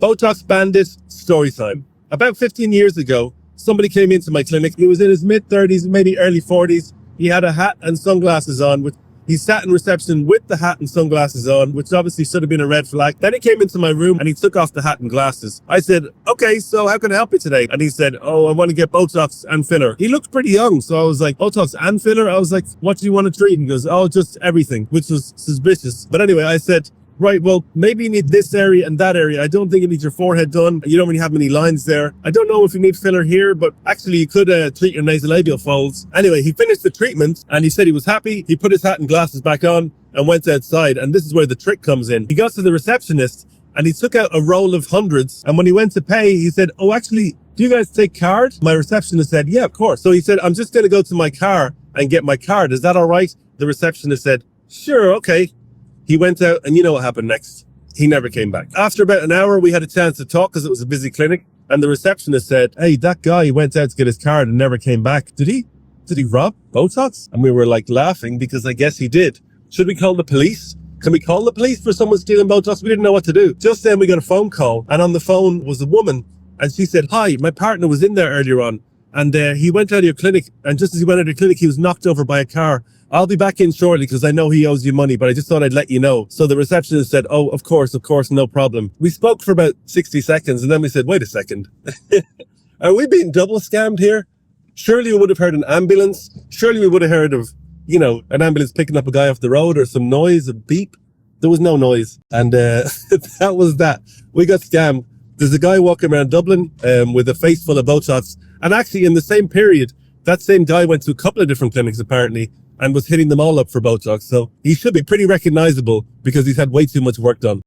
Botox Bandit story time. About 15 years ago, somebody came into my clinic. He was in his mid-30s, maybe early 40s. He had a hat and sunglasses on. He sat in reception with the hat and sunglasses on, which obviously should have been a red flag. Then he came into my room and he took off the hat and glasses. I said, okay, so how can I help you today? And he said, oh, I want to get Botox and filler. He looked pretty young. So I was like, Botox and filler? I was like, what do you want to treat? He goes, oh, just everything, which was suspicious. But anyway, I said, right, well, maybe you need this area and that area. I don't think you need your forehead done. You don't really have many lines there. I don't know if you need filler here, but actually you could treat your nasolabial folds. Anyway, he finished the treatment and he said he was happy. He put his hat and glasses back on and went outside. And this is where the trick comes in. He got to the receptionist and he took out a roll of hundreds. And when he went to pay, he said, oh, actually, do you guys take card? My receptionist said, yeah, of course. So he said, I'm just going to go to my car and get my card. Is that all right? The receptionist said, sure, okay. He went out and you know what happened next? He never came back. After about an hour, we had a chance to talk because it was a busy clinic. And the receptionist said, hey, that guy went out to get his card and never came back. Did he rob Botox? And we were like laughing because I guess he did. Should we call the police? Can we call the police for someone stealing Botox? We didn't know what to do. Just then we got a phone call and on the phone was a woman. And she said, hi, my partner was in there earlier on. And he went out of your clinic. And just as he went out of your clinic, he was knocked over by a car. I'll be back in shortly because I know he owes you money, but I just thought I'd let you know. So the receptionist said, oh, of course, no problem. We spoke for about 60 seconds and then we said, wait a second. Are we being double scammed here? Surely we would have heard an ambulance. Surely we would have heard of, an ambulance picking up a guy off the road or some noise, a beep. There was no noise. And that was that. We got scammed. There's a guy walking around Dublin with a face full of Botox. And actually in the same period, that same guy went to a couple of different clinics apparently and was hitting them all up for Botox. So he should be pretty recognizable because he's had way too much work done.